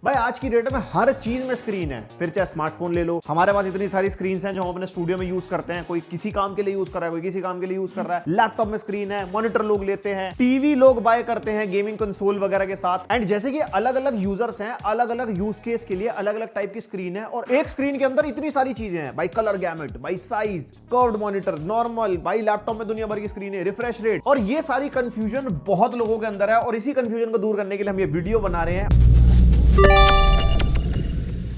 भाई आज की डेट में हर चीज में स्क्रीन है, फिर चाहे स्मार्टफोन ले लो, हमारे पास इतनी सारी स्क्रीन हैं जो हम अपने स्टूडियो में यूज करते हैं। कोई किसी काम के लिए यूज कर रहा है, कोई किसी काम के लिए यूज कर रहा है। लैपटॉप में स्क्रीन है, मॉनिटर लोग लेते हैं, टीवी लोग बाय करते हैं गेमिंग कंसोल वगैरह के साथ। एंड जैसे कि अलग अलग यूजर्स हैं, अलग अलग यूज केस के लिए अलग अलग टाइप की स्क्रीन है, और एक स्क्रीन के अंदर इतनी सारी चीजें हैं भाई। कलर गैमेट, भाई साइज, कर्व्ड मॉनिटर, नॉर्मल, भाई लैपटॉप में दुनिया भर की स्क्रीन है, रिफ्रेश रेट, और ये सारी कंफ्यूजन बहुत लोगों के अंदर है। और इसी कंफ्यूजन को दूर करने के लिए हम ये वीडियो बना रहे हैं।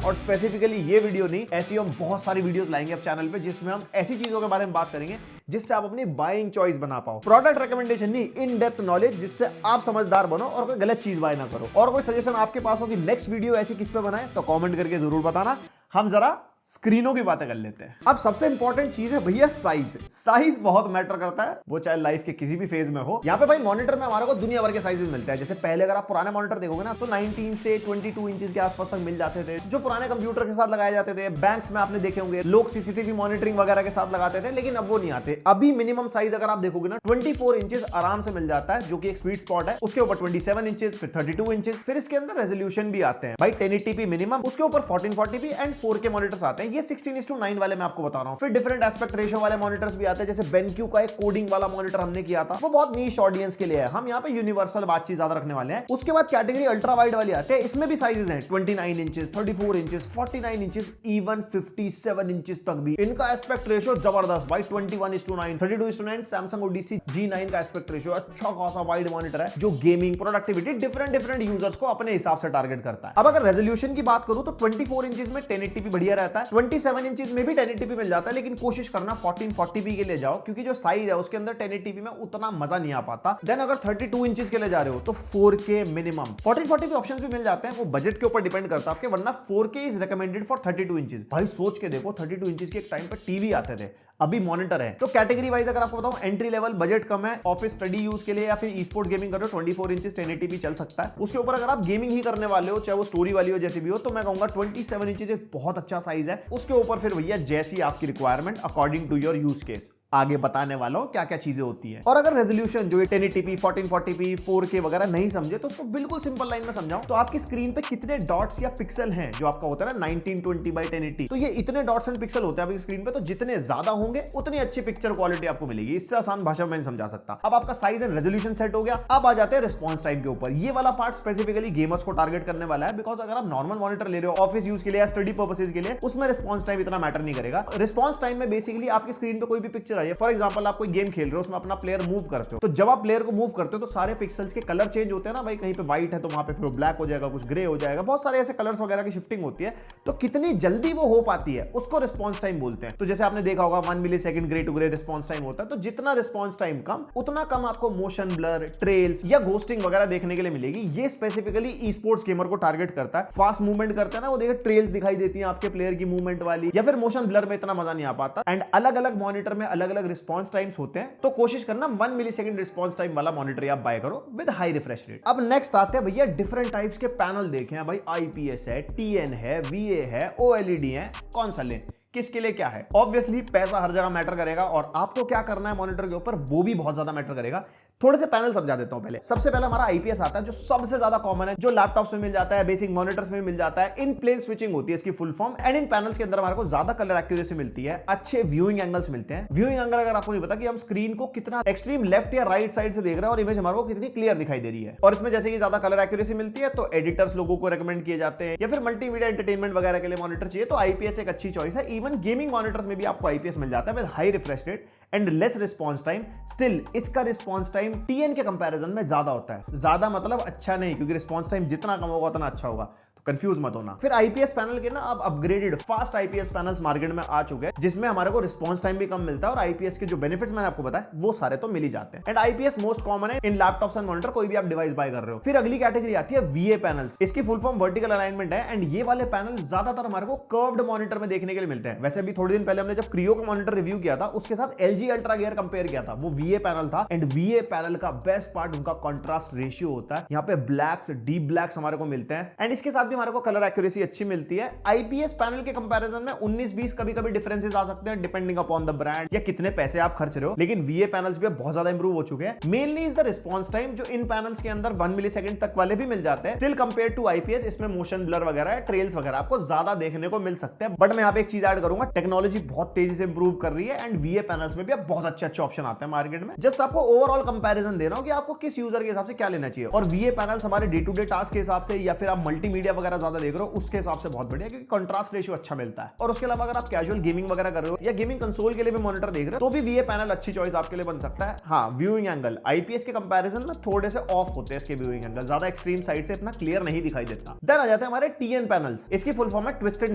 और स्पेसिफिकली ये वीडियो नहीं, ऐसी हम बहुत सारी वीडियोस लाएंगे अब चैनल पे, जिसमें हम ऐसी चीजों के बारे में बात करेंगे जिससे आप अपनी बाइंग चॉइस बना पाओ। प्रोडक्ट रिकमेंडेशन नहीं, इन डेप्थ नॉलेज, जिससे आप समझदार बनो और कोई गलत चीज बाय ना करो। और कोई सजेशन आपके पास हो कि नेक्स्ट वीडियो ऐसी किस पे बनाए, तो कमेंट करके जरूर बताना। हम जरा स्क्रीनों की बातें कर लेते हैं। अब सबसे इंपॉर्टेंट चीज है भैया साइज। साइज बहुत मैटर करता है, वो चाहे लाइफ के किसी भी फेज में हो। यहाँ पे भाई मॉनिटर में हमारे को दुनिया भर के साइजेस मिलते हैं। जैसे पहले अगर आप पुराने मॉनिटर देखोगे ना, तो 19 से 22 इंचेस के आसपास तक मिल जाते थे, जो पुराने कंप्यूटर के साथ लगाए जाते थे। बैंक्स में आपने देखे होंगे लोग सीसीटीवी मॉनिटरिंग वगैरह के साथ लगाते थे, लेकिन अब वो नहीं आते। अभी मिनिमम साइज अगर आप देखोगे ना, 24 इंचेस आराम से मिल जाता है, जो कि एक स्वीट स्पॉट है। उसके ऊपर 27 इंचेस, फिर 32 इंचेस, फिर इसके अंदर रेजोल्यूशन भी आते हैं भाई 1080p मिनिमम, उसके ऊपर 1440p एंड 4K मॉनिटर्स आते हैं। ये 16:9 वाले मैं आपको बता रहा हूं। फिर डिफरेंट एस्पेक्ट रेशियो वाले मॉनिटर्स भी आते हैं, जैसे बेनक्यू का एक कोडिंग वाला मॉनिटर हमने किया था, वो बहुत नीश ऑडियंस के लिए है। हम यहाँ पे यूनिवर्सल बातचीत ज्यादा रखने वाले हैं। उसके बाद कैटेगरी अल्ट्रा वाइड वाली आते हैं, इसमें भी साइजेस हैं 29 inches, 34 inches, 49 inches, even 57 inches तक भी। इनका एस्पेक्ट रेशियो जबरदस्त भाई, 21:9, 32:9। सैमसंग ओडिसी G9 का एस्पेक्ट रेशियो अच्छा खासा वाइड मॉनिटर है, जो गेमिंग, प्रोडक्टिविटी, डिफरेंट यूजर्स को अपने हिसाब से टारगेट करता है। अब अगर रेजोल्यूशन की बात करूं तो 24 इंचेस में 1080p बढ़िया रहता है, 27 इंचेस में भी 1080p मिल जाता है, लेकिन कोशिश करना 1440p के लिए जाओ, क्योंकि जो साइज है उसके अंदर 1080p में उतना मजा नहीं आ पाता। देन अगर 32 इंचेस के लिए जा रहे हो तो 4K मिनिमम। 1440p ऑप्शंस भी मिल जाते हैं, वो बजट के ऊपर डिपेंड करता है आपके, वरना 4K is recommended for 32 inches. भाई सोच के देखो, 32 इंचेस के एक टाइम पे टीवी आते थे, अभी मॉनिटर है। तो कैटेगरी वाइज अगर आपको बताऊं, एंट्री लेवल, बजट कम है, ऑफिस स्टडी यूज के लिए या फिर ई स्पोर्ट्स गेमिंग कर रहे हो, 24 इंचेस 1080p चल सकता है। उसके ऊपर अगर आप गेमिंग ही करने वाले हो, चाहे वो स्टोरी वाली हो जैसे भी हो, तो मैं कहूंगा 27 इंचेस एक बहुत अच्छा साइज है। उसके ऊपर फिर भैया जैसी आपकी requirement according to your use case, आगे बताने वाला हूं क्या क्या चीजें होती हैं। और अगर रेजोल्यूशन जो 1080p, 1440p, 4K वगैरह नहीं समझे, तो उसको बिल्कुल सिंपल लाइन में समझाऊं तो आपकी स्क्रीन पे कितने डॉट्स या पिक्सल हैं, जो आपका होता है ना 1920x1080, तो ये इतने डॉट्स एंड पिक्सल होते हैं आपकी स्क्रीन पे, तो जितने ज्यादा होंगे उतनी अच्छी पिक्चर क्वालिटी आपको मिलेगी। इससे आसान भाषा में नहीं समझा सकता। अब आपका साइज एंड रेजोल्यूशन सेट हो गया, अब आ जाते हैं रिस्पॉन्स टाइम के ऊपर। ये वाला पार्ट स्पेसिफिकली गेमर्स को टारगेट करने वाला है, बिकॉज अगर आप नॉर्मल मॉनिटर ले रहे हो ऑफिस यूज के लिए या स्टडी पर्पसेस के लिए, उसमें रिस्पॉन्स टाइम इतना मैटर नहीं करेगा। रिस्पॉन्स टाइम में बेसिकली आपकी स्क्रीन पे कोई भी पिक्चर आई है, फॉर एग्जांपल आप कोई गेम खेल रहे हो, उसमें अपना प्लेयर मूव करते हो, तो जब आप प्लेयर को मूव करते हो तो सारे पिक्सल्स के कलर चेंज होते हैं ना भाई। कहीं पे व्हाइट है तो वहां पे फिर ब्लैक हो जाएगा, कुछ ग्रे हो जाएगा, बहुत सारे ऐसे कलर्स वगैरह की शिफ्टिंग होती है। तो कितनी जल्दी वो हो पाती है उसको रिस्पॉन्स टाइम बोलते हैं। तो जैसे आपने देखा होगा 1 millisecond grey to grey response time होता है। तो जितना रिस्पॉन्स टाइम कम, उतना कम आपको मोशन ब्लर, ट्रेल्स या घोस्टिंग वगैरह देखने के लिए मिलेगी। ये स्पेसिफिकली ई स्पोर्ट्स गेमर को टारगेट करता है। फास्ट मूवमेंट करते हैं ना, वो देखिए ट्रेल्स दिखाई देती है आपके प्लेयर की मूवमेंट वाली, या फिर मोशन ब्लर में इतना मजा नहीं आ पाता। एंड अलग अलग मॉनिटर में अलग अलग रिस्पॉन्स टाइम्स होते हैं, तो कोशिश करना 1 मिलीसेकंड रिस्पॉन्स टाइम वाला मॉनिटर आप बाय करो विद हाई रिफ्रेश रेट। अब नेक्स्ट आते हैं भैया डिफरेंट टाइप्स के पैनल देखें हैं भाई। IPS है, TN है, VA है, OLED है, कौन सा लें, किसके लिए क्या है। ऑब्वियसली पैसा हर जगह मैटर करेगा, और आपको क्या करना है मॉनिटर के ऊपर वो भी बहुत ज्यादा मैटर करेगा। थोड़े से पैनल समझा देता हूं पहले। सबसे पहला हमारा IPS आता है, जो सबसे ज्यादा कॉमन है, जो लैपटॉप्स में मिल जाता है, बेसिक मॉनिटर्स में मिल जाता है। इन प्लेन स्विचिंग होती है इसकी full form, and in panels के अंदर हमारे को ज्यादा कलर एक्यूरेसी मिलती है, अच्छे व्यूइंग एंगल्स मिलते हैं। व्यूइंग एंगल अगर आपको नहीं पता कि हम स्क्रीन को कितना एक्सट्रीम लेफ्ट या राइट साइड से देख रहे हैं, और इमेज हमारे को कितनी क्लियर दिखाई दे रही है। और इसमें जैसे कि ज्यादा कलर एक्यूरेसी मिलती है, तो एडिटर्स लोगों को रेकमेंड किए जाते हैं, या फिर मल्टीमीडिया एंटरटेनमेंट वगैरह के लिए मॉनिटर चाहिए तो IPS एक अच्छी चॉइस है। इवन गेमिंग मॉनिटर्स में भी आपको IPS मिल जाता है with high refresh rate and less response time. Still इसका रिस्पॉन्स टाइम TN के कंपैरिजन में ज्यादा होता है। ज्यादा मतलब अच्छा नहीं, क्योंकि रिस्पॉन्स टाइम जितना कम होगा उतना अच्छा होगा, तो कंफ्यूज मत होना। फिर IPS पैनल के ना अब upgraded fast IPS panels market में आ चुके हैं, जिसमें हमारे को रिस्पॉन्स टाइम भी कम मिलता है, और IPS के जो बेनिफिट्स मैंने आपको बताया वो सारे तो मिल ही जाते हैं। एंड IPS मोस्ट कॉमन है इन लैपटॉप्स एंड मॉनिटर, कोई भी आप डिवाइस बाय कर रहे हो। फिर अगली कैटेगरी आती है VA पैनल्स। इसकी फुल फॉर्म वर्टिकल अलाइनमेंट है, एंड ये वाले पैनल ज्यादातर हमारे को कर्व्ड मॉनिटर में देखने के लिए मिलते हैं। वैसे भी थोड़े दिन पहले हमने जब क्रियो का मॉनिटर रिव्यू किया था, उसके साथ LG अल्ट्रा गियर कंपेयर किया था, वो VA पैनल था। एंड VA पैनल का बेस्ट पार्ट उनका कॉन्ट्रास्ट रेशियो होता है। यहाँ पे ब्लैक्स, डीप ब्लैक्स हमारे को मिलते हैं, एंड इसके साथ भी हमारे को कलर एक्यूरेसी अच्छी मिलती है। आईपीएस पैनल के कंपैरिजन में 19-20 कभी-कभी डिफरेंसेस आ सकते हैं डिपेंडिंग अपॉन द ब्रांड या कितने पैसे आप खर्च रहे हो, लेकिन वीए पैनल्स भी बहुत ज्यादा इंप्रूव हो चुके हैं। Mainly is the response time, जो इन पैनल्स के अंदर 1 मिलीसेकंड तक वाले भी मिल जाते हैं। स्टिल कंपेयर टू आईपीएस इसमें मोशन ब्लर वगैरह, ट्रेल्स वगैरह आपको ज्यादा देखने को मिल सकते हैं। बट मैं यहाँ पे एक चीज ऐड करूंगा, टेक्नोलॉजी बहुत तेजी से इंप्रूव कर रही है एंड वीए पैनल्स में भी अब बहुत अच्छे ऑप्शन आते हैं मार्केट में। जस्ट आपको ओवरऑल कंपैरिजन दे रहा हूं कि आपको किस यूजर के हिसाब से क्या लेना चाहिए। और वीए पैनल्स हमारे डे टू डे टास्क के हिसाब से या फिर आप मल्टीमीडिया वगैरह ज्यादा देख रहे हो उसके हिसाब से बहुत बढ़िया, क्योंकि कंट्रास्ट रेशियो अच्छा मिलता है। और उसके अलावा अगर आप कैजुअल गेमिंग वगैरह कर रहे हो या गेमिंग कंसोल के लिए भी मॉनिटर देख रहे हो तो भी वीए पैनल अच्छी चॉइस आपके लिए बन सकता है। हाँ, व्यूइंग एंगल आईपीएस के कंपैरिजन में थोड़े से ऑफ होते हैं इसके व्यूइंग एंगल, ज्यादा एक्सट्रीम साइड से इतना क्लियर नहीं दिखाई देता। देन आ जाते हैं हमारे टीएन पैनल्स। इसकी फुल फॉर्म है ट्विस्टेड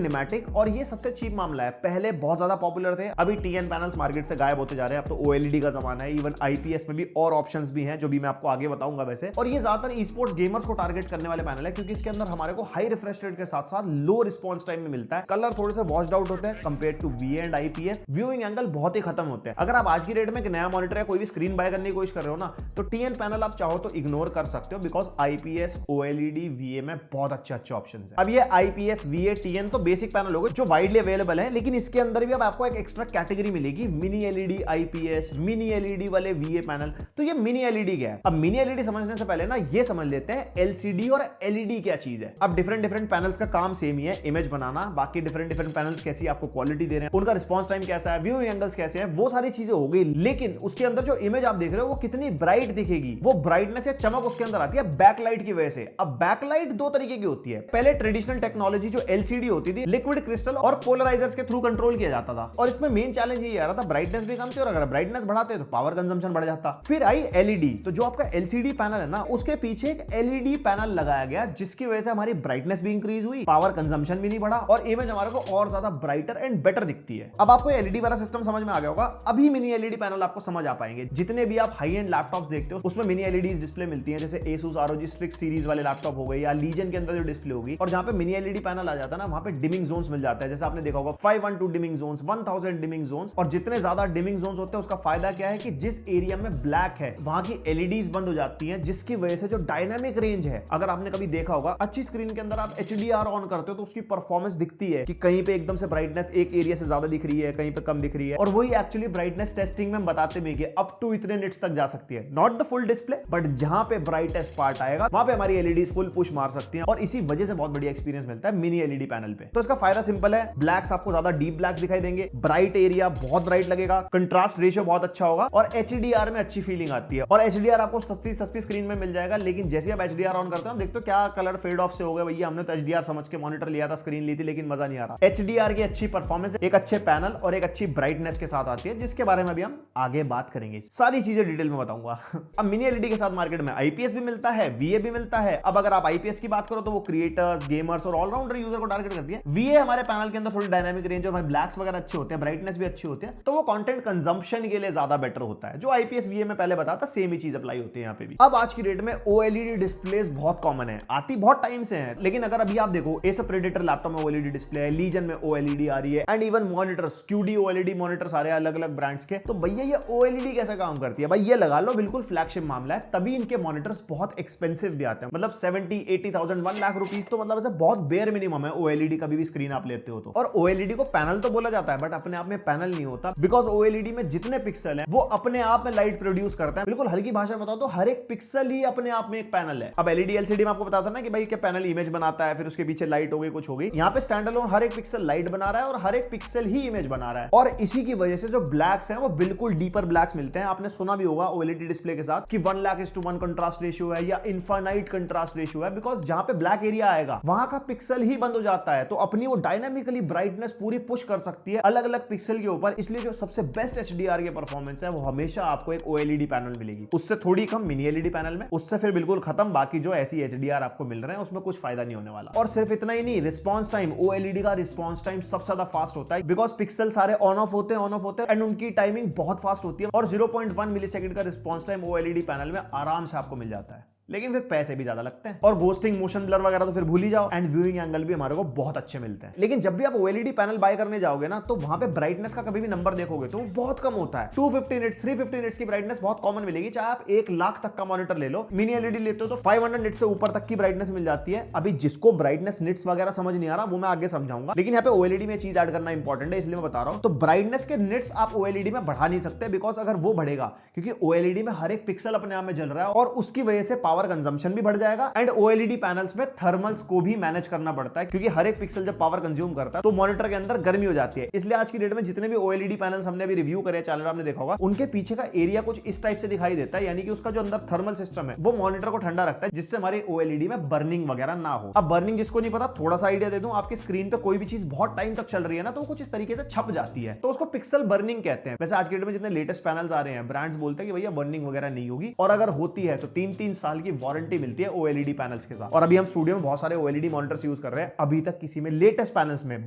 न्यूमैटिक और ये सबसे चीप मामला है। पहले बहुत ज्यादा पॉपुलर थे, अभी टीएन पैनल्स मार्केट से गायब होते जा रहे हैं। अब तो ओएलईडी का जमाना है। इवन आईपीएस में भी और ऑप्शंस भी हैं जो भी मैं आपको आगे बताऊंगा वैसे। और ये ज्यादातर ई स्पोर्ट्स गेमर्स को टारगेट करने वाले पैनल है, क्योंकि इसके अंदर हमारे को हाई रिफ्रेश रेट के साथ साथ लो रिस्पॉन्स टाइम में मिलता है। कलर थोड़े से वॉश्ड आउट होते हैं compare to VA and IPS. Viewing angle बहुत ही खत्म होते हैं। अगर आप आज की डेट में एक नया मॉनिटर या कोई भी स्क्रीन बाय करने की कोशिश कर रहे हो ना, तो टीएन पैनल आप चाहो तो इग्नोर कर सकते हो, बिकॉज आईपीएस ओएलईडी वीए में बहुत अच्छे ऑप्शन है। अब ये आईपीएस वीए टीएन तो बेसिक पैनल हो गए जो वाइडली अवेलेबल है, लेकिन इसके अंदर भी अब आपको एक एक्स्ट्रा कैटेगरी मिलेगी, mini LED IPS, mini LED वाले वीए पैनल। तो ये मिनी एलईडी क्या है? अब मिनी एलईडी समझने से पहले ना ये समझ लेते हैं एलसीडी और एलईडी क्या चीज है। अब डिफरेंट पैनल्स का काम सेम ही है, इमेज बनाना। बाकी डिफरेंट पैनल्स कैसी आपको क्वालिटी दे रहे हैं, उनका रिस्पांस टाइम कैसा है, व्यू एंगल्स कैसे हैं, वो सारी चीजें हो गई। लेकिन उसके अंदर जो इमेज आप देख रहे हो वो कितनी ब्राइट दिखेगी, वो ब्राइटनेस या चमक उसके अंदर आती है बैकलाइट की वजह से। अब बैकलाइट दो तरीके की होती है। पहले ट्रेडिशनल टेक्नोलॉजी जो एलसीडी होती थी, लिक्विड क्रिस्टल और पोलराइजर्स के थ्रू कंट्रोल किया जाता था। और इसमें मेन चैलेंज ये आ रहा था, ब्राइटनेस भी कम थी और अगर ब्राइटनेस बढ़ाते तो पावर कंजम्पशन बढ़ जाता। फिर आई एलईडी। तो जो आपका एलसीडी पैनल है ना, उसके पीछे एक एलईडी पैनल लगाया गया, जिसकी वजह से हमारी ब्राइटनेस भी इंक्रीज हुई, पावर कंजम्पशन भी नहीं बढ़ा और इमेज हमारे को और ज्यादा ब्राइटर एंड बेटर दिखती है। अब आपको एलईडी वाला सिस्टम समझ में आ गया होगा। अभी मिनी एलईडी पैनल आपको समझ आ पाएंगे। जितने भी आप हाई एंड लैपटॉप्स देखते हो उसमें मिनी एलईडी डिस्प्ले मिलती है, जैसे Asus ROG Strix सीरीज वाले लैपटॉप हो गए या लीजन के अंदर जो डिस्प्ले होगी। और जहां पे मिनी एलईडी पैनल आ जाता है ना, वहां पे डिमिंग जोन्स मिल जाता है। जैसे आपने देखा होगा 512 डिमिंग जोन्स, 1000 डिमिंग जोन्स। और जितने ज्यादा डिमिंग जोन्स होते हैं उसका फायदा क्या है कि जिस एरिया में ब्लैक है वहां की एलईडीज बंद हो जाती हैं, जिसकी वजह से जो डायनामिक रेंज है, अगर आपने कभी देखा होगा अच्छी स्क्रीन के अंदर आप HDR ऑन करते हो तो उसकी परफॉर्मेंस दिखती है कि कहीं पे एकदम से ब्राइटनेस एक एरिया से ज्यादा दिख रही है, कहीं पे कम दिख रही है। और वही एक्चुअली ब्राइटनेस टेस्टिंग में बताते भी कि अप टू इतने निट्स तक जा सकती है, not the full display but जहां पे ब्राइटेस्ट पार्ट आएगा वहां पे हमारी एलईडीज फुल पुश मार सकती हैं। और इसी वजह से बहुत बढ़िया एक्सपीरियंस मिलता है मिनी एलईडी पैनल पे। तो इसका फायदा सिंपल है, ब्लैक्स आपको ज्यादा डीप ब्लैक्स दिखाई देंगे, ब्राइट एरिया बहुत ब्राइट लगेगा, कंट्रास्ट रेशियो बहुत अच्छा होगा और HDR में अच्छी फीलिंग आती है। और HDR आपको सस्ती स्क्रीन में मिल जाएगा, लेकिन जैसे आप HDR ऑन करते हो देखते हो क्या कलर फेड ऑफ से हो गया। भैया हमने तो HDR समझ के मॉनिटर लिया था, स्क्रीन ली थी, लेकिन मजा नहीं आ रहा। HDR की अच्छी परफॉर्मेंस एक अच्छे पैनल और एक अच्छी ब्राइटनेस के साथ आती है, जिसके बारे में भी हम आगे बात करेंगे। सारी चीजें डिटेल में बताऊंगा। अब मिनी एलईडी के साथ मार्केट में आईपीएस भी मिलता है, वीए भी मिलता है। अब अगर आप आईपीएस की बात करो तो वो क्रिएटर्स, गेमर्स और ऑलराउंडर यूजर को टारगेट करती है। वीए हमारे पैनल के अंदर थोड़ी डायनामिक रेंज, हमारे ब्लैक्स वगैरह अच्छे होते हैं, ब्राइटनेस भी अच्छी होती है, तो वो कंटेंट कंजम्पशन के लिए ज्यादा बेटर होता है। जो आईपीएस वीए में पहले बताता, सेम ही चीज अप्लाई होती है यहाँ पे भी। अब आज की डेट में ओएलईडी डिस्प्लेस बहुत कॉमन है, आती बहुत टाइम से है, लेकिन अगर अभी आप देखो एसर प्रेडेटर लैपटॉप में ओएलईडी डिस्प्ले है, लीजन में ओएलईडी आ रही है and even monitors QD OLED monitors आ रहे हैं अलग अलग ब्रांड्स के। तो भैया ये ओएलईडी कैसे काम करती है? भाई ये लगा लो, बिल्कुल फ्लैगशिप मामला है, तभी इनके मॉनिटर्स बहुत एक्सपेंसिव भी आते हैं। मतलब 70-80,000 1 लाख रुपीस तो मतलब ऐसे बहुत बेयर मिनिमम है ओएलईडी कभी भी स्क्रीन आप लेते हो तो। और ओएलईडी को पैनल तो बोला जाता है बट अपने आप में पैनल नहीं होता, बिकॉज ओएलईडी में जितने पिक्सल है वो अपने आप में लाइट प्रोड्यूस करता है। बिल्कुल हल्की भाषा में बताओ तो हर एक पिक्सल ही अपने आप में एक पैनल है। अब एलईडी एलसीडी में आपको बताता ना कि भाई क्या पैनल इमेज बनाता है, फिर उसके पीछे लाइट हो गई, कुछ हो गई। यहाँ पे स्टैंड अलोन हर एक पिक्सल लाइट बना रहा है और हर एक पिक्सल ही इमेज बना रहा है। और इसी की वजह से जो ब्लैक्स हैं वो बिल्कुल डीपर ब्लैक्स मिलते हैं। आपने सुना भी होगा ओएलईडी डिस्प्ले के साथ कि 1,00,000:1 कंट्रास्ट रेशियो है या इनफाइनाइट कंट्रास्ट रेशियो है, बिकॉज जहां पे ब्लैक एरिया आएगा वहां का पिक्सल ही बंद हो जाता है। तो अपनी वो डायनामिकली ब्राइटनेस पूरी पुश कर सकती है अलग अलग पिक्सल के ऊपर। इसलिए जो सबसे बेस्ट HDR की परफॉर्मेंस है वो हमेशा आपको एक ओएलईडी पैनल मिलेगी, उससे थोड़ी कम मिनी एलईडी पैनल में, उससे फिर बिल्कुल खत्म। बाकी जो ऐसी HDR आपको मिल रहे हैं उसमें कुछ फायदा नहीं होने वाला। और सिर्फ इतना ही नहीं, रिस्पॉन्स टाइम, ओएलईडी का रिस्पॉन्स टाइम सबसे ज्यादा फास्ट होता है, बिकॉज पिक्सल सारे ऑन ऑफ होते हैं एंड उनकी टाइमिंग बहुत फास्ट होती है। और 0.1 मिलीसेकंड का रिस्पॉन्स टाइम ओएलईडी पैनल में आराम से आपको मिल जाता है। लेकिन फिर पैसे भी ज्यादा लगते हैं, और गोस्टिंग, मोशन ब्लर वगैरह तो फिर भूल ही जाओ, एंड व्यूइंग एंगल भी हमारे को बहुत अच्छे मिलते हैं। लेकिन जब भी आप OLED पैनल बाय करने जाओगे ना, तो वहां पे ब्राइटनेस का कभी भी नंबर देखोगे तो बहुत कम होता है। 250 निट्स, 350 निट्स की ब्राइटनेस बहुत कॉमन मिलेगी, चाहे आप 1 लाख तक का मॉनिटर ले लो। मिनी LED लेते हो तो 500 निट्स से ऊपर तक की ब्राइटनेस मिल जाती है। अभी जिसको ब्राइटनेस निट्स वगैरह समझ नहीं आ रहा, वो मैं आगे समझाऊंगा, लेकिन यहाँ पे OLED में चीज ऐड करना इंपॉर्टेंट है, इसलिए मैं बता रहा हूं। तो ब्राइटनेस के निट्स आप OLED में बढ़ा नहीं सकते, बिकॉज अगर वो बढ़ेगा, क्योंकि OLED में हर एक पिक्सल अपने आप में जल रहा है, और उसकी वजह से पावर कंजम्पशन भी बढ़ जाएगा। एंड OLED पैनल्स में थर्मल्स को भी मैनेज करना पड़ता है, क्योंकि हर एक पिक्सल जब पावर कंज्यूम करता है तो मॉनिटर के अंदर गर्मी हो जाती है। इसलिए आज की डेट में जितने भी OLED पैनल्स हमने अभी रिव्यू करे, चैनल आपने देखा होगा, उनके पीछे का एरिया कुछ इस टाइप से दिखाई देता है, यानी कि उसका जो अंदर थर्मल सिस्टम है वो मॉनिटर को ठंडा रखता है, जिससे हमारे OLED में बर्निंग वगैरह ना हो। अब बर्निंग जिसको नहीं पता, थोड़ा सा आइडिया दे दूं, आपकी स्क्रीन पे कोई भी चीज बहुत टाइम तक चल रही है ना, तो कुछ इस तरीके से छप जाती है, तो उसको पिक्सल बर्निंग कहते हैं। वैसे आज के डेट में जितने लेटेस्ट पैनल्स आ रहे हैं, ब्रांड्स बोलते हैं कि भैया बर्निंग वगैरह नहीं होगी, और अगर होती है तो 3-3 साल की वारंटी मिलती है OLED पैनल्स के साथ। और अभी हम स्टूडियो में बहुत सारे OLED मॉनिटर्स यूज कर रहे हैं, अभी तक किसी में लेटेस्ट पैनल्स में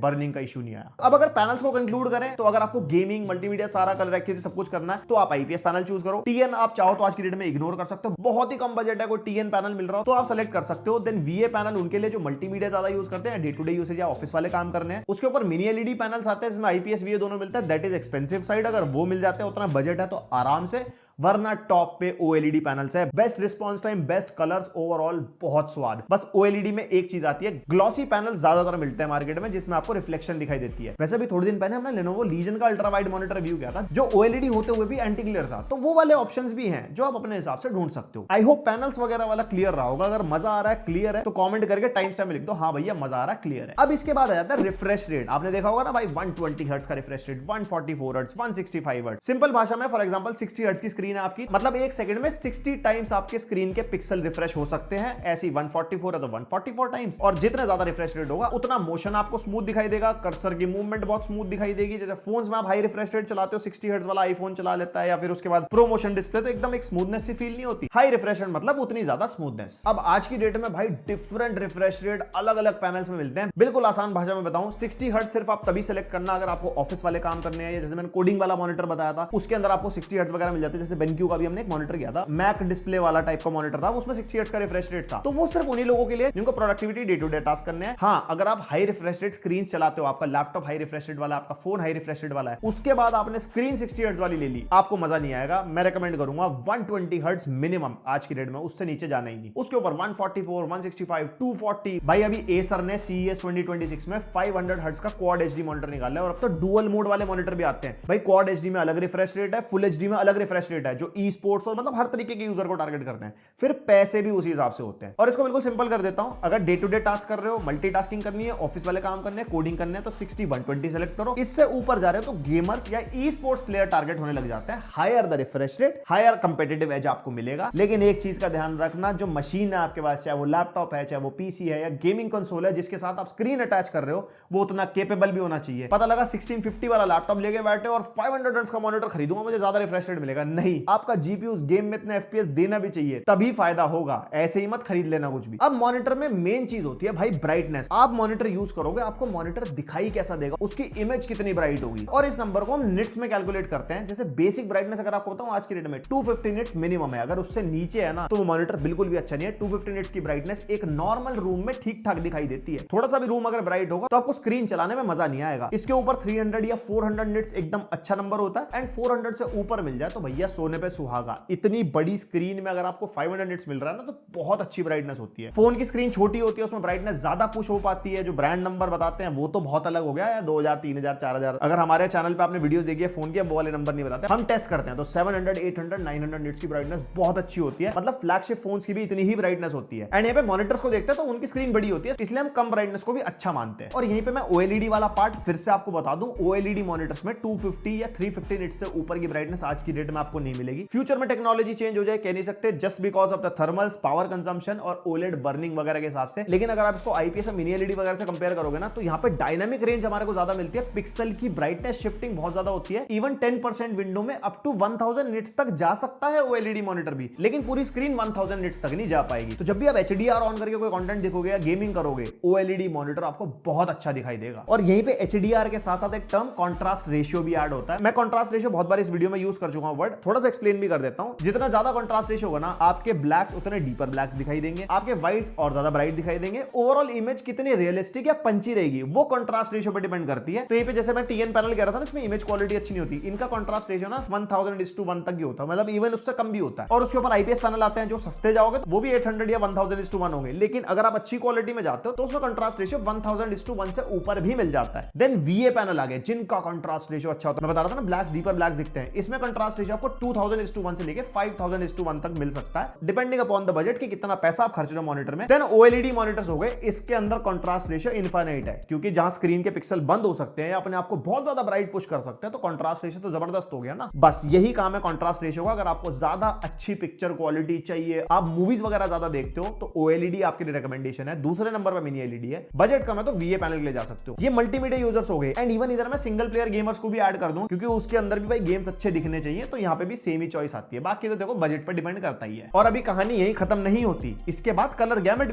बर्निंग का इशू नहीं आया। अब अगर पैनल्स को कंक्लूड करें, तो अगर आपको गेमिंग, मल्टीमीडिया, सारा कलर एक्टिविटी सब कुछ करना है, तो आप IPS पैनल चूज करो। TN आप चाहो तो आज की डेट में इग्नोर कर सकते हो, बहुत ही कम बजट है, कोई TN पैनल मिल रहा हो तो आप सेलेक्ट कर सकते हो। देन VA पैनल उनके लिए जो मल्टीमीडिया ज्यादा यूज करते हैं, डे टू डे यूसेज या ऑफिस वाले काम करने हैं। उसके ऊपर मिनी LED पैनल्स आते हैं, जिसमें IPS VA दोनों मिलता है, दैट इज एक्सपेंसिव साइड। अगर वो मिल जाते हैं, उतना बजट है तो आराम से, वरना टॉप पे OLED पैनल्स है। Best response time, best colours, overall बहुत स्वाद। बस OLED में एक चीज आती है, ग्लॉसी पैनल ज्यादातर मिलते हैं मार्केट में, जिसमें आपको रिफ्लेक्शन दिखाई देती है। वैसे भी थोड़े दिन पहले हमने Lenovo Legion का अल्ट्रा वाइड मॉनिटर रिव्यू किया था, जो OLED होते हुए भी एंटी ग्लेयर था, तो वो वाले ऑप्शंस भी हैं जो आप अपने हिसाब से ढूंढ सकते हो। आई होप पैनल्स वगैरह वाला क्लियर रहा होगा। अगर मजा आ रहा है, क्लियर है, तो कॉमेंट करके टाइम स्टैम्प लिख दो, हाँ भैया मजा आ रहा है, क्लियर है। अब इसके बाद आ जाता है रिफ्रेश रेट। आपने देखा होगा ना भाई, 120 हर्ट्ज का refresh rate, 144 hertz, 165 hertz. Simple भाषा में, फॉर एग्जांपल 60 हर्ट्ज की स्क्रीन है आपकी, मतलब एक सेकंड में 60 टाइम्स आपके स्क्रीन के पिक्सल रिफ्रेश हो सकते हैं। ऐसी 144 है तो 144 टाइम्स, और जितना ज्यादा रिफ्रेश रेट होगा उतना मोशन आपको स्मूथ दिखाई देगा, कर्सर की मूवमेंट बहुत स्मूथ दिखाई देगी। जैसे फोन्स में आप हाई रिफ्रेश रेट चलाते हो, 60 हर्ट्ज वाला आईफोन चला लेता है, या फिर उसके बाद प्रो मोशन डिस्प्ले, तो एकदम एक स्मूथनेस सी फील नहीं होती। हाई रिफ्रेश रेट मतलब उतनी ज्यादा स्मूथनेस। अब आज की डेट में भाई डिफरेंट रिफ्रेश रेट अलग अलग पैनल्स में मिलते हैं। बिल्कुल आसान भाषा में बताऊं, 60 हर्ट्ज सिर्फ आप तभी सेलेक्ट करना अगर आपको ऑफिस वाले काम करने हैं, जैसे मैंने कोडिंग वाला मॉनिटर बताया था, उसके अंदर आपको 60 हर्ट्ज वगैरह मिल जाते हैं। जैसे BenQ का भी हमने एक मॉनिटर किया था, मैक डिस्प्ले वाला टाइप का मॉनिटर था, उसमें 60 हर्ट्ज का रिफ्रेश रेट था, तो वो सिर्फ उन्हीं लोगों के लिए जिनको productivity day to day task करने हैं। हाँ, अगर आप हाई रिफ्रेश रेट स्क्रीन चलाते हो, आपका लैपटॉप हाई रिफ्रेश रेट वाला, आपका फोन हाई रिफ्रेश रेट वाला है, उसके बाद आपने स्क्रीन 60 हर्ट्ज वाली ले ली, आपको मजा नहीं आएगा। मैं रेकमेंड करूंगा 120 हर्ट्ज मिनिमम आज की डेट में, उससे नीचे जाना ही नहीं। उसके ऊपर 144, 165, 240। भाई अभी एसर ने CES 2026 में 500 हर्ट्ज का क्वाड HD मॉनिटर निकाला है, और अब तो डुअल मोड वाले मॉनिटर भी आते हैं। भाई क्वाड HD में अलग रिफ्रेश रेट है, फुल HD में अलग रिफ्रेश रेट है, जो ई स्पोर्ट्स और मतलब हर तरीके के यूजर को टारगेट करते हैं। फिर पैसे भी उसी हिसाब से होते हैं। और इसको बिल्कुल सिंपल कर देता हूं, अगर डे टू डे टास्क कर रहे हो, मल्टीटास्किंग करनी है, ऑफिस वाले काम करने हैं, कोडिंग करने हैं, तो 60 120 सेलेक्ट करो। इससे ऊपर जा रहे हो तो गेमर्स या ई स्पोर्ट्स प्लेयर टारगेट होने लग जाते हैं। Higher the refresh rate, higher competitive edge आपको मिलेगा। लेकिन एक चीज का ध्यान रखना, जो मशीन है आपके पास, चाहे वो लैपटॉप है, चाहे वो PC है, या गेमिंग कंसोल है जिसके साथ आप स्क्रीन अटैच कर रहे हो, वो उतना केपेबल भी होना चाहिए। पता लगा 1650 वाला लैपटॉप लेके बैठे और 500 हर्ट्ज का मॉनिटर खरीदूंगा, मुझे ज्यादा रिफ्रेश रेट मिलेगा, नहीं। आपका GPU उस गेम में इतना FPS देना भी चाहिए, तभी फायदा होगा। ऐसे ही मत खरीद लेना कुछ भी। अब मॉनिटर में मेन चीज होती है भाई ब्राइटनेस। आप मॉनिटर यूज करोगे, आपको मॉनिटर दिखाई कैसा देगा, उसकी इमेज कितनी ब्राइट होगी, और इस नंबर को हम निट्स में कैलकुलेट करते हैं। जैसे बेसिक ब्राइटनेस अगर आपको बताऊं, आज की डेट में 250 निट्स मिनिमम है। अगर उससे नीचे है ना, तो वो मॉनिटर बिल्कुल भी अच्छा नहीं है। 250 निट्स की ब्राइटनेस एक नॉर्मल रूम में ठीक ठाक दिखाई देती है। थोड़ा सा भी रूम अगर ब्राइट होगा तो आपको स्क्रीन चलाने में मजा नहीं आएगा। इसके ऊपर 300 या 400 निट्स एकदम अच्छा नंबर होता है, एंड 400 से ऊपर मिल जाए तो भैया सोने पे सुहागा। इतनी बड़ी स्क्रीन में अगर आपको 500 निट्स मिल रहा है ना, तो बहुत अच्छी ब्राइटनेस होती है। फोन की स्क्रीन छोटी होती है, उसमें ब्राइटनेस ज्यादा पुश हो पाती है। जो ब्रांड नंबर बताते हैं वो तो बहुत अलग हो गया है, 2000, 3000, 4000। अगर हमारे चैनल पे आपने वीडियोस देखी है फोन की, वो वाले नंबर नहीं बताते, हम टेस्ट करते हैं, तो 700, 800, 900 निट्स की ब्राइटनेस बहुत अच्छी होती है। मतलब फ्लैगशिप फोन्स की भी इतनी ही ब्राइटनेस होती है। एंड यहाँ पे मॉनिटर्स को देखते हैं तो उनकी स्क्रीन बड़ी होती है, इसलिए हम कम ब्राइटनेस को भी अच्छा मानते हैं। और यहीं पे मैं OLED वाला पार्ट फिर से आपको बता दूं, OLED मॉनिटर्स में 250 या 350 निट्स से ऊपर की ब्राइटनेस आज की डेट में आपको नहीं मिलेगी। फ्यूचर में टेक्नोलॉजी चेंज हो जाए, कह नहीं सकते, just because of the thermals, power consumption और OLED बर्निंग वगैरह के हिसाब से। लेकिन अगर आप इसको IPS और मिनी LED वगैरह से कंपेयर करोगे ना, तो यहाँ पे डायनामिक रेंज हमारे को ज्यादा मिलती है, पिक्सल की ब्राइटनेस शिफ्टिंग बहुत ज्यादा होती है। इवन 10% विंडो में अप टू 1000 निट्स तक जा सकता है OLED मॉनिटर भी, लेकिन पूरी स्क्रीन 1000 निट्स तक नहीं जा पाएगी। तो जब भी आप HDR ऑन करके कोई कंटेंट देखोगे या गेमिंग करोगे, OLED मॉनिटर आपको बहुत अच्छा दिखाई देगा। और यहीं पे HDR के साथ साथ एक टर्म कॉन्ट्रास्ट रेशियो भी ऐड होता है। मैं कॉन्ट्रास्ट रेशियो बहुत बार इस वीडियो में यूज कर चुका हूं वर्ड, थोड़ा थोड़ा सा एक्सप्लेन भी कर देता हूं। जितना ज्यादा कंट्रास्ट रेशियो होगा ना, आपके ब्लैक्स उतने डीपर ब्लैक्स दिखाई देंगे, आपके व्हाइट्स और ज्यादा ब्राइट दिखाई देंगे। ओवरऑल इमेज कितनी रियलिस्टिक या पंची रहेगी वो कंट्रास्ट रेशियो पे डिपेंड करती है। तो ये पे जैसे मैं टीएन पैनल कह रहा था ना, इसमें इमेज क्वालिटी अच्छी नहीं होती, इनका कंट्रास्ट रेशियो ना 1000:1 तक ही होता है, मतलब इवन उससे कम भी होता है। और उसके ऊपर आईपीएस पैनल आते हैं जो सस्ते जाओगे तो वो भी 800 या 1000:1 होंगे, लेकिन अगर आप अच्छी क्वालिटी में जाते हो तो उसमें कंट्रास्ट रेशियो 1000:1 से ऊपर भी मिल जाता है। देन वीए पैनल आ गए जिनका कंट्रास्ट रेशियो अच्छा होता है। मैं बता रहा था ना, ब्लैक्स डीपर ब्लैक्स दिखते हैं, इसमें कंट्रास्ट रेशियो आपको 2000:1 से लेके 5000:1 तक मिल सकता है, डिपेंडिंग अपॉन द बजट कि कितना पैसा आप खर्च रहे हो मॉनिटर में। देन ओएलईडी मॉनिटर्स हो गए, इसके अंदर कंट्रास्ट रेशियो इनफाइनाइट है, क्योंकि जहां स्क्रीन के पिक्सल बंद हो सकते हैं या अपने आप को बहुत ज्यादा ब्राइट पुश कर सकते हैं, तो कंट्रास्ट रेशियो तो जबरदस्त हो गया ना। बस यही काम है कंट्रास्ट रेशियो का। अगर आपको ज्यादा अच्छी पिक्चर क्वालिटी चाहिए, आप मूवीज वगैरह ज्यादा देखते हो, तो ओएलईडी आपके लिए रिकमेंडेशन है। दूसरे नंबर पर मिनी एलईडी है। बजट कम है तो वीए पैनल के लिए जा सकते हो। ये मल्टीमीडिया यूजर्स हो गए। एंड इवन इधर मैं सिंगल प्लेयर गेमर्स को भी ऐड कर दूं, क्योंकि उसके अंदर भी भाई गेम्स अच्छे दिखने चाहिए, तो यहाँ पे भी सेम ही चॉइस आती है। बाकी तो देखो बजट पर डिपेंड करता ही है। और अभी कहानी यही खत्म नहीं होती, इसके बाद कलर गैमेट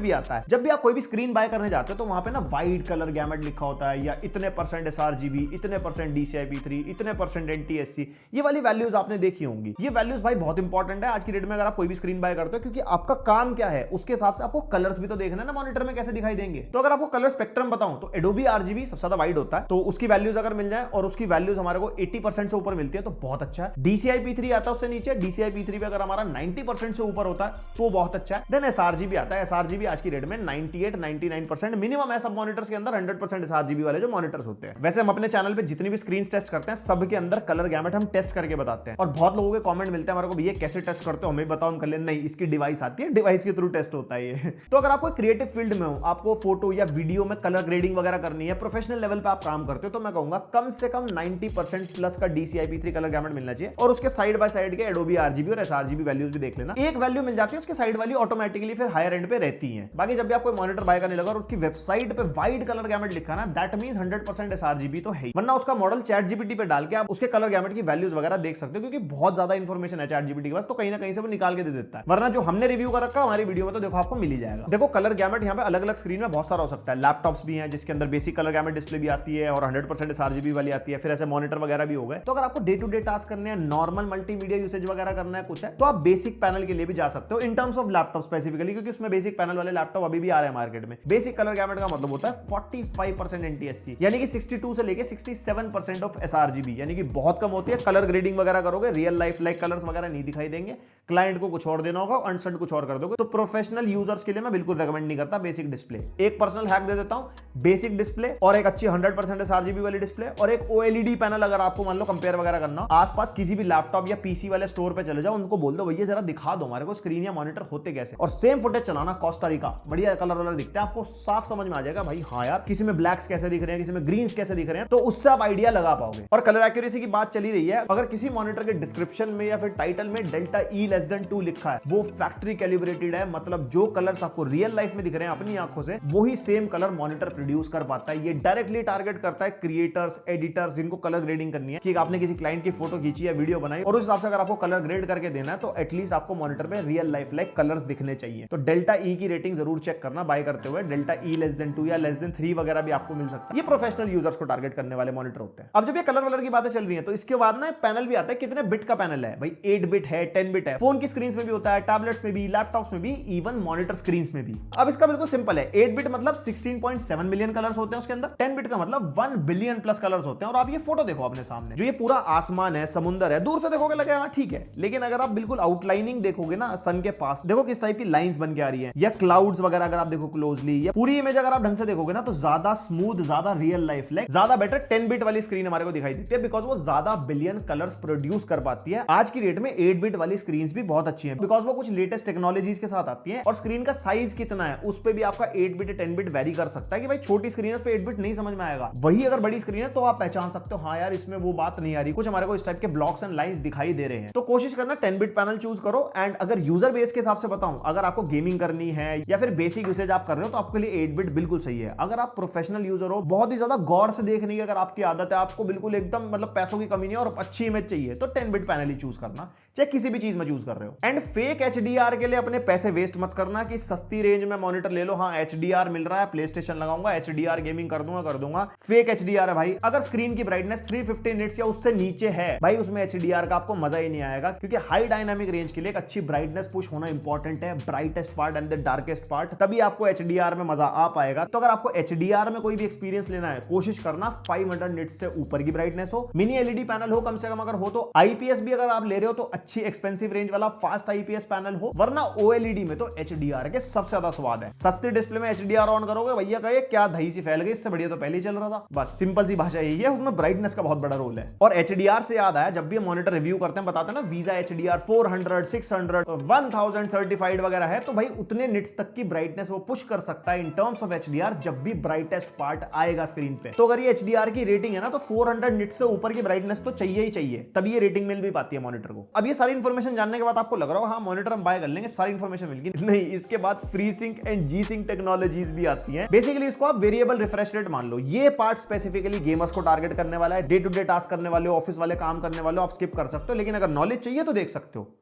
भी आता है। जब भी आप कोई भी स्क्रीन बाय करने जाते हो तो वहां पे ना वाइड कलर गैमेट लिखा होता है, या इतने % sRGB, इतने % DCI-P3, इतने % NTSC, ये वाली वैल्यूज आपने देखी होंगी। ये वैल्यूज भाई बहुत इंपॉर्टेंट है आज की डेट में, अगर आप कोई भी स्क्रीन बाय करते हो, क्योंकि आपका काम क्या है उसके हिसाब से आपको कलर्स भी तो देखना है ना, मॉनिटर में कैसे दिखाई देंगे। तो अगर आपको कलर स्पेक्ट्रम बताऊं तो Adobe RGB सबसे ज्यादा वाइड होता है, तो उसकी वैल्यूज अगर मिल जाए और उसकी वैल्यूज हमारे को 80% से ऊपर मिलती है तो बहुत अच्छा है। DCI-P3 आता है उससे नीचे, DCI-P3 पे अगर हमारा 90% से ऊपर होता है तो बहुत अच्छा है। देन sRGB आता है, sRGB आज की डेट में 98-99% मिनिमम है सब मॉनिटर्स के अंदर। 100% sRGB वाले जो मॉनिटर्स होते हैं। वैसे हम अपने चैनल पे जितनी भी स्क्रीन टेस्ट करते हैं सबके अंदर कलर गैमेट हम टेस्ट करके बताते हैं, और बहुत लोगों के कमेंट मिलते हैं हमारे को, भैया कैसे टेस्ट करते हो, हमें बताओ। हम कर ले, नहीं इसकी डिवाइस आती है, डिवाइस के थ्रू टेस्ट होता है ये। तो अगर आपको क्रिएटिव फील्ड में हो, आपको फोटो या वीडियो में कलर ग्रेडिंग वगैरह करनी है, प्रोफेशनल लेवल पे आप काम करते हो, तो मैं कहूंगा कम से कम 90% प्लस का DCI-P3 कलर गैमेट मिलना चाहिए। और उसके साइड बाय साइड के Adobe RGB और sRGB वैल्यूज भी देख लेना। एक वैल्यू मिल जाती है, उसके साइड वैल्यू ऑटोमेटिकली फिर हायर एंड पे रहती है। बाकी जब भी आप कोई मॉनिटर बाय करने लगा और उसकी वेबसाइट पे वाइड कलर गैमेट लिखा ना, दैट मींस 100% sRGB तो है, वरना उसका मॉडल ChatGPT पे डाल के आप उसके कलर गैमेट की वैल्यूज वगैरह देख सकते हो, क्योंकि बहुत ज्यादा इंफॉर्मेशन है ChatGPT के पास, तो कहीं ना कहीं से वो निकाल के दे देता है। वरना जो हमने रिव्यू कर रखा हमारी वीडियो में तो देखो आपको मिल ही जाएगा। देखो कलर गैमेट यहाँ पे अलग अलग स्क्रीन में बहुत सारा हो सकता है। लैपटॉप्स भी हैं जिसके अंदर बेसिक कलर गैमेट डिस्प्ले भी आती है और 100% sRGB वाली आती है, फिर ऐसे मॉनिटर वगैरह भी हो गए। तो अगर आपको डे टू डे टास्क करने हैं, नॉर्मल मल्टीमीडिया यूसेज वगैरह करना है कुछ है, तो आप बेसिक पैनल के लिए भी जा सकते हो, in terms of laptop specifically, क्योंकि उसमें बेसिक पैनल वाले लैपटॉप अभी भी आ रहे हैं मार्केट में। बेसिक कलर गैमेट का मतलब होता है 45% NTSC, यानी कि 62 से लेके 67% ऑफ sRGB, यानी कि बहुत कम होती है। कलर ग्रेडिंग वगैरह करोगे, रियल लाइफ लाइक कलर्स वगैरह नहीं दिखाई देंगे, क्लाइंट को कुछ और देना होगा, अनसेट कुछ और कर दोगे। तो प्रोफेशनल यूजर्स के लिए मैं बिल्कुल रेकमेंड नहीं करता बेसिक डिस्प्ले। एक पर्सनल हैक दे देता हूं, बेसिक डिस्प्ले और एक अच्छी 100% sRGB वाली डिस्प्ले और एक OLED पैनल। अगर आपको मान लो कंपेयर वगैरह करना हो, आसपास किसी भी लैपटॉप या पीसी वाले स्टोर पे चले जाओ, उनको बोल दो भैया जरा दिखा दो हमारे को स्क्रीन या मॉनिटर होते कैसे, और सेम फुटेज चलाना कोस्टा रिका, बढ़िया कलर वाला दिखता है, आपको साफ समझ में आ जाएगा भाई हाँ यार किसी में ब्लैक्स कैसे दिख रहे हैं, किसी में ग्रीन्स कैसे दिख रहे हैं, तो उससे आप आइडिया लगा पाओगे। और कलर एक्यूरेसी की बात चली रही है, अगर किसी मॉनिटर के डिस्क्रिप्शन में या फिर टाइटल में डेल्टा E <2 लिखा है, वो फैक्ट्री कैलिब्रेटेड है, मतलब जो कलर्स आपको रियल लाइफ में दिख रहे हैं अपनी आंखों से, वही सेम कलर मॉनिटर प्रोड्यूस कर पाता है। ये डायरेक्टली टारगेट करता है क्रिएटर्स, एडिटर्स जिनको कलर ग्रेडिंग करनी है, कि आपने किसी क्लाइंट की फोटो खींची या वीडियो बनाई और उस हिसाब से अगर आपको कलर ग्रेड करके देना है, तो एटलीस्ट आपको मॉनिटर पे रियल लाइफ लाइक कलर्स दिखने चाहिए। तो डेल्टा E की रेटिंग जरूर चेक करना बाय करते हुए, डेल्टा E <2 या <3 वगैरह भी आपको मिल सकता है। ये प्रोफेशनल यूजर्स को टारगेट करने वाले मॉनिटर होते हैं। अब जब ये कलर वलर की बातें चल रही हैं, तो इसके बाद ना पैनल भी आता है, कितने बिट का पैनल है भाई, 8 बिट है, 10 बिट है, फोन की स्क्रीन में भी होता है, टैबलेट्स में भी, लैपटॉप्स में भी, इवन मॉनिटर स्क्रीन में भी। अब इसका बिल्कुल सिंपल है, 8 बिट मतलब 16.7 मिलियन कलर्स होते हैं उसके अंदर, 10 बिट का मतलब 1 बिलियन प्लस कलर्स होते हैं। और आप ये फोटो देखो अपने सामने, जो ये पूरा आसमान है, समुंदर है, दूर से देखोगे लगेगा हाँ ठीक है, लेकिन अगर आप बिल्कुल आउटलाइनिंग देखोगे ना सन के पास, देखो किस टाइप की लाइंस बन के आ रही है, या क्लाउड्स वगैरह अगर आप देखो क्लोजली, या पूरी इमेज अगर आप ढंग से देखोगे ना, तो ज्यादा स्मूथ, ज्यादा रियल लाइफ लाइक, ज्यादा बेटर 10 बिट वाली स्क्रीन हमारे को दिखाई देती है, बिकॉज वो ज्यादा बिलियन कलर्स प्रोड्यूस कर पाती है। आज की डेट में 8 बिट वाली स्क्रीन भी बहुत अच्छी है, बिकॉज वो कुछ लेटेस्ट टेक्नोलॉजीज के साथ आती है। और स्क्रीन का साइज कितना है उस पे भी आपका 8 बिट 10 बिट वेरी कर सकता है, कि भाई छोटी स्क्रीन है उस पे 8 बिट नहीं समझ में आएगा, वही अगर बड़ी स्क्रीन है तो आप पहचान सकते हो हाँ यार इसमें वो बात नहीं आ रही, कुछ हमारे को इस टाइप के ब्लॉक्स एंड लाइंस दिखाई दे रहे हैं। तो कोशिश करना 10 बिट पैनल चूज करो। एंड अगर यूजर बेस के हिसाब से बताऊं, अगर आपको गेमिंग करनी है या फिर बेसिक यूसेज आप कर रहे हो, तो आपके लिए 8 बिट बिल्कुल सही है। अगर आप प्रोफेशनल यूजर हो, बहुत ही ज्यादा गौर से देखने की अगर आपकी आदत है, आपको बिल्कुल एकदम मतलब पैसों की कमी नहीं है और अच्छी इमेज चाहिए, तो 10 बिट पैनल ही चूज करना। चाहे किसी भी चीज में यूज कर रहे हो। एंड फेक एचडीआर के लिए अपने पैसे वेस्ट मत करना कि सस्ती रेंज में मॉनिटर ले लो, हाँ एचडीआर मिल रहा है, प्ले स्टेशन लगाऊंगा, एचडीआर गेमिंग कर दूंगा। फेक एचडीआर है भाई। अगर स्क्रीन की ब्राइटनेस 350 निट्स या उससे नीचे है भाई, उसमें एचडीआर का आपको मजा ही नहीं आएगा, क्योंकि हाई डायनामिक रेंज के लिए एक अच्छी ब्राइटनेस पुश होना इंपॉर्टेंट है, brightest part and the darkest part, तभी आपको एचडीआर में मजा आ पाएगा। तो अगर आपको एचडीआर में कोई भी एक्सपीरियंस लेना है, कोशिश करना 500 निट्स से ऊपर की ब्राइटनेस हो, मिनी एलईडी पैनल हो कम से कम, अगर हो तो आईपीएस भी अगर आप ले रहे हो तो अच्छी एक्सपेंसिव रेंज वाला फास्ट आईपीएस पैनल हो, वरना ओएलईडी में तो एचडीआर के सबसे ज्यादा स्वाद है। सस्ती डिस्प्ले में एचडीआर ऑन करोगे, भैया कहे क्या दही सी फैल गई, इससे बढ़िया तो पहले ही चल रहा था। बस सिंपल सी भाषा यही है, उसमें ब्राइटनेस का बहुत बड़ा रोल है। और एचडीआर से याद आया, जब भी हम मॉनिटर रिव्यू करते हैं बताते हैं ना वीजा एचडीआर 400, 600, 1000 सर्टिफाइड वगैरह है, तो भाई उतने निट्स तक की ब्राइटनेस वो पुश कर सकता है इन टर्म्स ऑफ एचडीआर जब भी ब्राइटेस्ट पार्ट आएगा स्क्रीन पे। तो अगर ये एचडीआर की रेटिंग है ना, तो 400 निट्स से ऊपर की ब्राइटनेस तो चाहिए ही चाहिए, तभी ये रेटिंग मिल भी पाती है मॉनिटर को। अब ये सारी इंफॉर्मेशन जानने के बाद आपको लग रहा होगा हाँ मॉनिटर हम बाय कर लेंगे, सारी इंफॉर्मेशन मिल गई। नहीं, इसके बाद free sync and G sync technologies भी आती हैं। बेसिकली इसको आप वेरिएबल रिफ्रेश रेट मान लो। ये पार्ट स्पेसिफिकली गेमर्स को टारगेट करने वाला है, डे टू डे टास्क करने वाले, ऑफिस वाले काम करने वाले आप स्किप कर सकते हो, लेकिन अगर नॉलेज चाहिए तो देख सकते हो।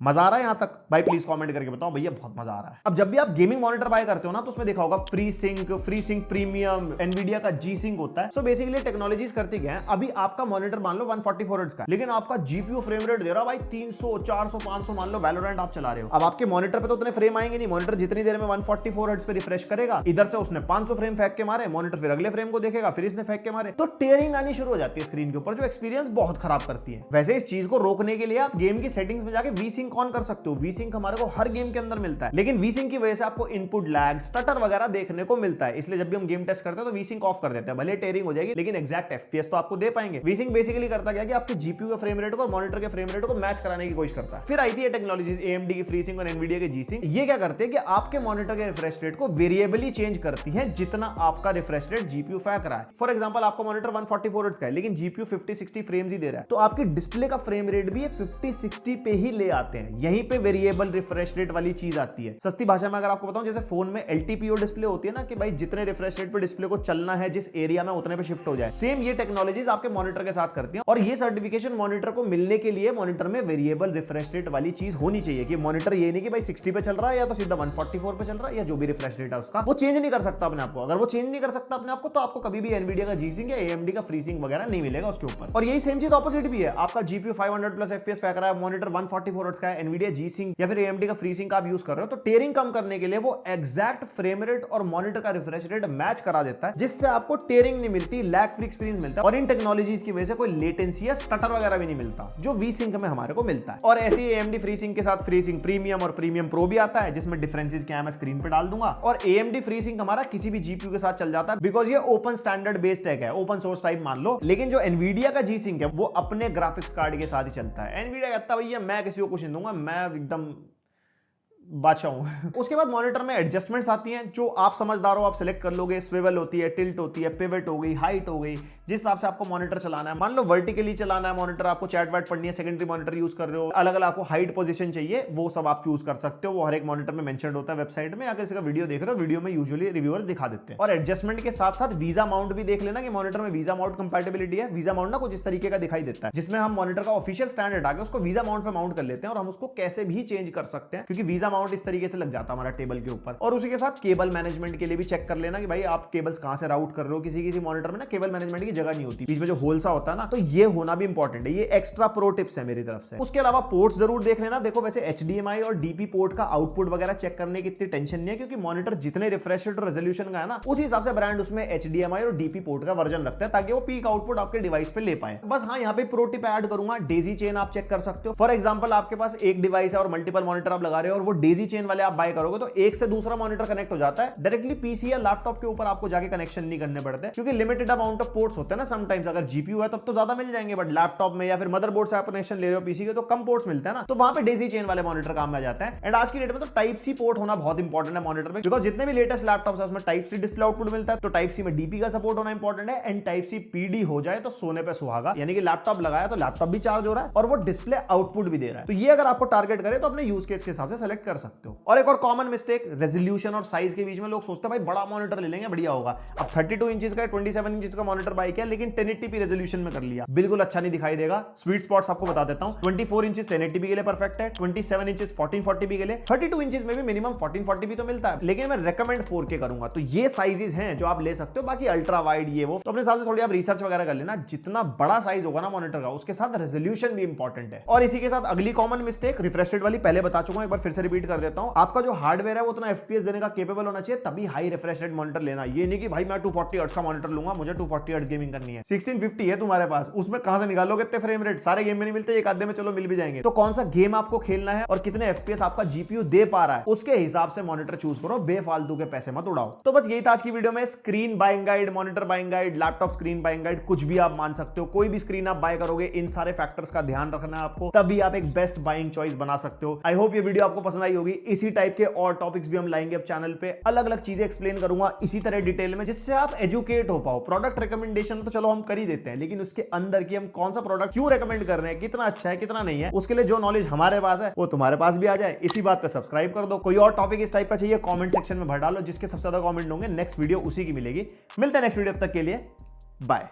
मजा आ रहा है यहां तक भाई? प्लीज कमेंट करके बताओ भैया बहुत मजा आ रहा है। अब जब भी आप गेमिंग मॉनिटर बाय करते हो ना, तो उसमें देखा होगा फ्री सिंक प्रीमियम, एनवीडिया का जी सिंक होता है। सो बेसिकली टेक्नोलॉजीज करती क्या है, अभी आपका मॉनिटर मान लो 144 हर्ट्ज का, लेकिन आपका जीपीयू फ्रेम रेट दे रहा है भाई 300, 400, 500, मान लो वैलोरेंट आप चला रहे हो। अब आपके मॉनिटर पे तो उतने फ्रेम आएंगे नहीं, मॉनिटर जितनी देर में 144 हर्ट्ज पे रिफ्रेश करेगा, इधर से उसने 500 फ्रेम फेंक के मारे, मॉनिटर फिर अगले फ्रेम को देखेगा, फिर इसने फेंक के मारे, तो टेयरिंग आनी शुरू हो जाती है स्क्रीन के ऊपर, जो एक्सपीरियंस बहुत खराब करती है। वैसे इस चीज को रोकने के लिए आप गेम की सेटिंग्स में जाके वी सिंक ऑन कर सकते हो। वी सिंक हमारे को हर गेम के अंदर मिलता है, लेकिन वी सिंक की वजह से आपको इनपुट लैग, स्टटर वगैरह देखने को मिलता है, इसलिए जब भी हम गेम टेस्ट करते हैं तो वी सिंक ऑफ कर देते हैं। भले टेयरिंग हो जाएगी लेकिन एग्जैक्ट एफपीएस तो आपको दे पाएंगे। वी सिंक बेसिकली करता क्या कि आपके जीपीयू के फ्रेम रेट को और मॉनिटर के फ्रेम रेट को मैच कराने की कोशिश करता है। फिर आई थी ये टेक्नोलॉजीज एएमडी की फ्री सिंक और एनवीडिया के जी सिंक। ये क्या करते हैं कि आपके मॉनिटर के रिफ्रेश रेट को वेरिएबली चेंज करती है जितना आपका रिफ्रेश रेट जीपीयू फेंक रहा है। फॉर एग्जांपल आपका मॉनिटर 144 हर्ट्ज का है, लेकिन जीपीयू 50-60 फ्रेम्स ही दे रहा है, तो आपकी डिस्प्ले का फ्रेम रेट भी 50-60 पे ही ले आते हैं। यहीं पे वेरिएबल रिफ्रेश रेट वाली चीज आती है। सस्ती भाषा में अगर आपको बताऊं, जैसे फोन में एलटीपीओ डिस्प्ले होती है ना, कि भाई जितने रिफ्रेश रेट पे डिस्प्ले को चलना है, जिस एरिया में उतने पे शिफ्ट हो जाए, सेम ये टेक्नोलॉजीज आपके मॉनिटर के साथ करती हैं। और ये सर्टिफिकेशन मॉनिटर को मिलने के लिए मॉनिटर में वेरिएबल रिफ्रेश रेट वाली चीज होनी चाहिए, कि मॉनिटर ये नहीं कि भाई 60 पे चल रहा है या तो सीधा 144 पे चल रहा है, या जो भी रिफ्रेश रेट है उसका वो चेंज नहीं कर सकता अपने आप को। अगर वो चेंज नहीं कर सकता अपने आप को, तो आपको कभी भी एनवीडिया का जी सिंक या एएमडी का फ्री सिंक वगैरह नहीं मिलेगा उसके ऊपर। और यही सेम चीज ऑपोजिट भी है। आपका जीपीयू 500+ एफपीएस फेंक रहा है, मॉनिटर 144 हर्ट्ज का है, एनवीडिया जी सिंक या फिर एएमडी का फ्री सिंक आप यूज कर रहे हो, तो टेयरिंग कम करने के लिए वो एग्जैक्ट फ्रेम रेट और मॉनिटर का रिफ्रेश रेट मैच करा देता है, जिससे आपको टेयरिंग नहीं मिलती, लैग फ्री एक्सपीरियंस मिलता है। और इन टेक्नोलॉजीज की वजह से कोई लेटेंसी या स्टटर वगैरह भी नहीं मिलता, जो वी सिंक में हमारे को मिलता है। और ऐसे ही एएमडी फ्री सिंक के साथ फ्री सिंक प्रीमियम और प्रीमियम प्रो भी आता है, जिसमें डिफरेंसेस क्या है मैं स्क्रीन पे डाल दूंगा। और एएमडी फ्री सिंक हमारा किसी भी जीपीयू के साथ चल जाता है, बिकॉज ये ओपन स्टैंडर्ड बेस्ड है, ओपन सोर्स टाइप मान लो। लेकिन जो एनवीडिया का जी सिंक है वो अपने ग्राफिक्स कार्ड के साथ ही चलता है। एनवीडिया कहता है भैया मैं किसी को कुछ नहीं दूंगा, मैं एकदम बादशाह हूं। उसके बाद मॉनिटर में एडजस्टमेंट्स आती हैं, जो आप समझदार हो आप सिलेक्ट कर लोगे। स्विवल होती है, टिल्ट होती है, पिवट हो गई, हाइट हो गई, जिस हिसाब से आपको मॉनिटर चलाना है। मान लो वर्टिकली चलाना है मॉनिटर, आपको चैट वैट पढ़नी है, सेकेंडरी मॉनिटर यूज कर रहे हो, अलग अलग आपको हाइट पोजीशन चाहिए, वो सब आप चूज कर सकते हो। वो हर एक मॉनिटर में मेंशन्ड होता है वेबसाइट में। अगर इसका वीडियो देख रहे हो, वीडियो में यूजुअली रिव्यूअर्स दिखा देते हैं। और एडजस्टमेंट के साथ साथ वीजा माउंट भी देख लेना कि मॉनिटर में वीजा माउंट कंपैटिबिलिटी है। वीजा माउंट ना कुछ इस तरीके का दिखाई देता है, जिसमें हम मॉनिटर का ऑफिशियल स्टैंड हटा के उसको वीजा माउंट पे माउंट कर लेते हैं, और हम उसको कैसे भी चेंज कर सकते हैं, क्योंकि वीजा माउंट इस तरीके से जाता हमारा टेबल के ऊपर। और उसी के साथ केबल मैनेजमेंट के लिए भी चेक कर लेना कि भाई आप केबल्स कहां से राउट कर रहे हो। किसी मॉनिटर में ना केबल मैनेजमेंट की जगह नहीं होती, बीच में जो होल सा होता है ना, तो ये होना भी इंपॉर्टेंट है। ये एक्स्ट्रा प्रो टिप्स है मेरी तरफ से। उसके अलावा पोर्ट्स जरूर देख लेना। देखो वैसे एचडीएमआई और डीपी पोर्ट का आउटपुट वगैरह चेक करने की इतनी टेंशन नहीं है, क्योंकि मॉनिटर जितने रिफ्रेश रेट और रेजोल्यूशन का है ना, उस हिसाब से ब्रांड उसमें एचडीएमआई और डीपी पोर्ट का वर्जन रखता है, ताकि वो पीक आउटपुट आपके डिवाइस पे ले पाए। बस हाँ, यहाँ पे प्रो टिप ऐड करूंगा, डेजी चेन आप चेक कर सकते हो। फॉर एग्जांपल आपके पास एक डिवाइस है और मल्टीपल मॉनिटर आप लगा रहे हो, और वो डेजी चेन वाले आप बाय करोगे, तो एक से दूसरा मॉनिटर कनेक्ट हो जाता है डायरेक्टली पीसी या लैपटॉप के ऊपर। आपको जाके कनेक्शन नहीं करने पड़ते, क्योंकि लिमिटेड अमाउंट ऑफ पोर्ट्स होते हैं ना समटाइम्स। अगर जीपीयू है तब तो ज्यादा मिल जाएंगे, बट लैपटॉप में या फिर मदरबोर्ड से आप कनेक्शन ले रहे हो पीसी के, तो कम पोर्ट्स मिलते हैं ना, तो वहां पे डेजी चेन वाले मॉनिटर काम में आ जाता है। एंड आज की डेट में तो टाइप सी पोर्ट होना बहुत इंपॉर्टेंट है मॉनिटर में, बिकॉज जितने भी लेटेस्ट लैपटॉप्स है उसमें टाइप सी डिस्प्ले आउटपुट मिलता है, तो टाइप सी में डीपी का सपोर्ट होना इंपॉर्टेंट है। एंड टाइप सी पीडी हो जाए तो सोने पे सुहागा, यानी कि लैपटॉप लगाया तो लैपटॉप भी चार्ज हो रहा है और वो डिस्प्ले आउटपुट भी दे रहा है। तो ये अगर आपको टारगेट करे तो अपने यूज केस के हिसाब से सेलेक्ट कर कर सकते हो। और एक और कॉमन मिस्टेक, रेजोल्यूशन और साइज के बीच में लोग सोचते हैं भाई बड़ा मॉनिटर ले लेंगे बढ़िया होगा। अब 32 इंचेस का 27 इंचेस का मॉनिटर बाय किया, लेकिन 1080p रेजोल्यूशन में कर लिया, बिल्कुल अच्छा नहीं दिखाई देगा। स्वीट स्पॉट्स आपको बता देता हूं, 24 इंचेस 1080p के लिए परफेक्ट है, 27 इंचेस 1440p के लिए, 32 इंचेस में भी मिनिमम 1440p तो मिलता है, लेकिन मैं रेकमेंड 4K करूंगा। तो ये साइजेस हैं जो आप ले सकते हो। बाकी अल्ट्रा वाइड ये वो तो अपने हिसाब से थोड़ी आप रिसर्च वगैरह कर लेना। जितना बड़ा साइज होगा ना मॉनिटर का, उसके साथ रेजोल्यूशन भी इंपॉर्टेंट है। और इसी के साथ अगली कॉमन मिस्टेक, रिफ्रेश रेट वाली पहले बता चुका हूं, एक बार फिर से रिपीट कर देता हूं। आपका जो हार्डवेयर है वो उतना एफपीएस देने का केपेबल होना चाहिए, तभी हाई रिफ्रेश रेट मॉनिटर लेना। ये नहीं कि भाई मैं 240 हर्ट्ज का मॉनिटर लूंगा, मुझे 240 हर्ट्ज गेमिंग करनी है। 1650 है तुम्हारे पास, उसमें कहां से निकालोगे इतने फ्रेम रेट? सारे गेम में नहीं मिलते, एक आधे में चलो मिल भी जाएंगे। तो कौन सा गेम आपको खेलना है और कितने एफपीएस आपका जीपीयू दे पा रहा है, उसके हिसाब से मॉनिटर चूज करो, बेफालतू के पैसे मत उड़ाओ। तो बस यही था आज की वीडियो में। Screen buying guide, monitor buying guide, laptop screen buying guide, कुछ भी आप मान सकते हो। कोई भी स्क्रीन आप बाय करोगे, इन सारे फैक्टर्स का ध्यान रखना है आपको, तभी आप एक बेस्ट बाइंग चॉइस बना सकते हो। आई होप ये वीडियो आपको पसंद आई होगी। इसी टाइप के और टॉपिक्स भी हम लाएंगे अब चैनल पे, अलग अलग चीजें एक्सप्लेन करूंगा इसी तरह डिटेल में, जिससे आप एजुकेट हो पाओ। प्रोडक्ट रिकमेंडेशन तो चलो हम कर ही देते हैं, लेकिन उसके अंदर की हम कौन सा प्रोडक्ट क्यों रेकमेंड कर रहे हैं, कितना अच्छा है कितना नहीं है, उसके लिए जो नॉलेज हमारे पास है वो तुम्हारे पास भी आ जाए। इसी बात पे सब्सक्राइब कर दो। कोई और टॉपिक इस टाइप का चाहिए, कमेंट सेक्शन में भर डालो, जिसके सबसे ज्यादा कमेंट होंगे नेक्स्ट वीडियो उसी की मिलेगी। मिलते हैं नेक्स्ट वीडियो, तब तक के लिए बाय।